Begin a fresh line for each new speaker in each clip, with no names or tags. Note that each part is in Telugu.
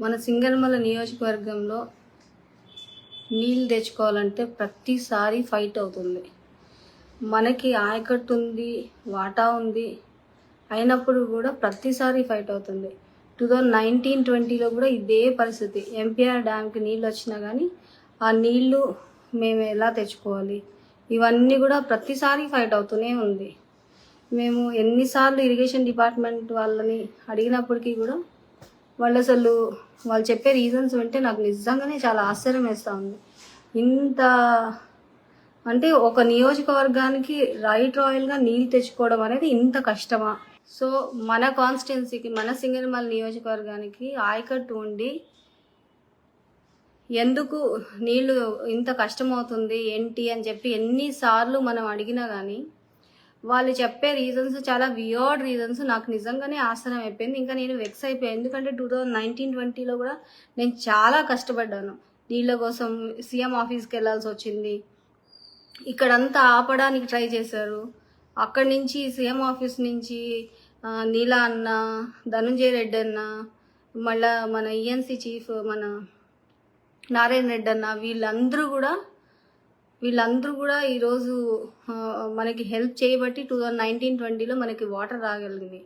మన సింగనమల నియోజకవర్గంలో నీళ్ళు తెచ్చుకోవాలంటే ప్రతిసారి ఫైట్ అవుతుంది. మనకి ఆయకట్టు ఉంది, వాటా ఉంది, అయినప్పుడు కూడా ప్రతిసారి ఫైట్ అవుతుంది. 2019-20లో కూడా ఇదే పరిస్థితి. ఎంపీఆర్ డ్యామ్కి నీళ్ళు వచ్చినా కానీ ఆ నీళ్ళు మేము ఎలా తెచ్చుకోవాలి, ఇవన్నీ కూడా ప్రతిసారి ఫైట్ అవుతూనే ఉంది. మేము ఎన్నిసార్లు ఇరిగేషన్ డిపార్ట్మెంట్ వాళ్ళని అడిగినప్పటికీ కూడా వాళ్ళు చెప్పే రీజన్స్ వింటే నాకు నిజంగానే చాలా ఆశ్చర్యం వేస్తూ ఉంది. ఇంత అంటే ఒక నియోజకవర్గానికి రాయల్గా నీళ్ళు తెచ్చుకోవడం అనేది ఇంత కష్టమా? సో మన కాన్స్టిట్యున్సీకి, మన సింగనమల నియోజకవర్గానికి ఆయకట్టు ఉండి ఎందుకు నీళ్ళు ఇంత కష్టమవుతుంది ఏంటి అని చెప్పి ఎన్నిసార్లు మనం అడిగినా కానీ వాళ్ళు చెప్పే రీజన్స్ చాలా వియర్డ్ రీజన్స్. నాకు నిజంగానే ఆశ్చర్యం అయిపోయింది. ఇంకా నేను వెక్స్ అయిపోయాను. ఎందుకంటే 2019-20లో కూడా నేను చాలా కష్టపడ్డాను నీళ్ళ కోసం. సీఎం ఆఫీస్కి వెళ్ళాల్సి వచ్చింది. ఇక్కడంతా ఆపడానికి ట్రై చేశారు. అక్కడి నుంచి సీఎం ఆఫీస్ నుంచి నీలా అన్న, ధనుంజయ రెడ్డి అన్న, మళ్ళా మన ఈఎన్సీ చీఫ్ మన నారాయణ రెడ్డి అన్న, వీళ్ళందరూ కూడా ఈరోజు మనకి హెల్ప్ చేయబట్టి 2019-20లో మనకి వాటర్ రాగలిగింది.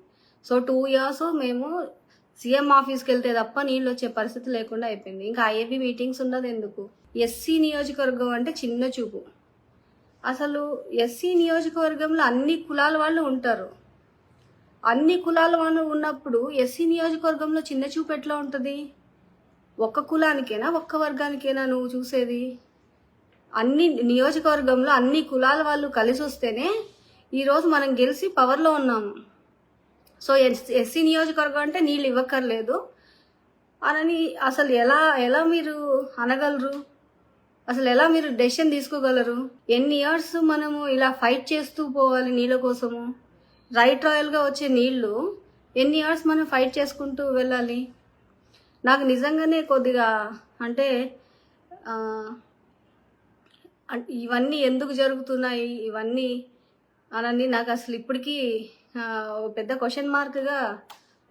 సో 2 years మేము సీఎం ఆఫీస్కి వెళ్తే తప్ప నీళ్ళు వచ్చే పరిస్థితి లేకుండా అయిపోయింది. ఇంకా ఐఏబీ మీటింగ్స్ ఉన్నది ఎందుకు? ఎస్సీ నియోజకవర్గం అంటే చిన్న చూపు. అసలు ఎస్సీ నియోజకవర్గంలో అన్ని కులాల వాళ్ళు ఉంటారు. అన్ని కులాల వాళ్ళు ఉన్నప్పుడు ఎస్సీ నియోజకవర్గంలో చిన్న చూపు ఎట్లా ఉంటుంది? ఒక్క కులానికైనా, ఒక్క వర్గానికైనా నువ్వు చూసేది? అన్ని నియోజకవర్గంలో అన్ని కులాల వాళ్ళు కలిసి వస్తేనే ఈరోజు మనం గెలిచి పవర్లో ఉన్నాము. సో ఎస్సీ నియోజకవర్గం అంటే నీళ్ళు ఇవ్వక్కర్లేదు అని అసలు ఎలా మీరు అనగలరు? అసలు ఎలా మీరు డెసిషన్ తీసుకోగలరు? ఎన్ని ఇయర్స్ మనము ఇలా ఫైట్ చేస్తూ పోవాలి నీళ్ళ కోసము? రాయల్గా వచ్చే నీళ్ళు ఎన్ని ఇయర్స్ మనం ఫైట్ చేసుకుంటూ వెళ్ళాలి? నాకు నిజంగానే కొద్దిగా అంటే ఇవన్నీ ఎందుకు జరుగుతున్నాయి ఇవన్నీ అని నాకు అసలు ఇప్పటికీ పెద్ద క్వశ్చన్ మార్క్గా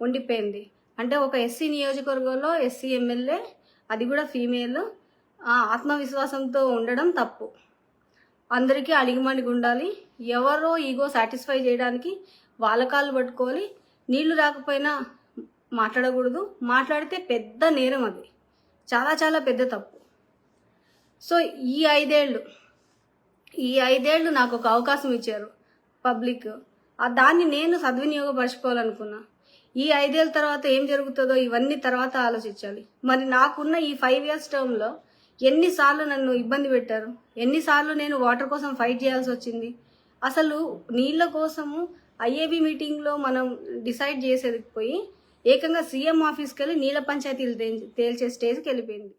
ఉండిపోయింది. అంటే ఒక ఎస్సీ నియోజకవర్గంలో ఎస్సీ ఎమ్మెల్యే, అది కూడా ఫీమేల్, ఆత్మవిశ్వాసంతో ఉండడం తప్పు. అందరికీ అడిగిమడిగి ఉండాలి. ఎవరో ఈగో సాటిస్ఫై చేయడానికి వాళ్ళ కాళ్ళు పట్టుకోవాలి. నీళ్లు రాకపోయినా మాట్లాడకూడదు. మాట్లాడితే పెద్ద నేరం, అది చాలా చాలా పెద్ద తప్పు. సో ఈ ఐదేళ్ళు నాకు ఒక అవకాశం ఇచ్చారు పబ్లిక్. దాన్ని నేను సద్వినియోగపరచుకోవాలనుకున్నా. ఈ 5 ఏళ్ళ తర్వాత ఏం జరుగుతుందో ఇవన్నీ తర్వాత ఆలోచించాలి. మరి నాకున్న ఈ 5 years టర్మ్లో ఎన్నిసార్లు నన్ను ఇబ్బంది పెట్టారు, ఎన్నిసార్లు నేను వాటర్ కోసం ఫైట్ చేయాల్సి వచ్చింది. అసలు నీళ్ళ కోసము ఐఏబీ మీటింగ్లో మనం డిసైడ్ చేసేది పోయి ఏకంగా సీఎం ఆఫీస్కి వెళ్ళి నీళ్ళ పంచాయతీలు తేల్చే స్టేజ్కి వెళ్ళిపోయింది.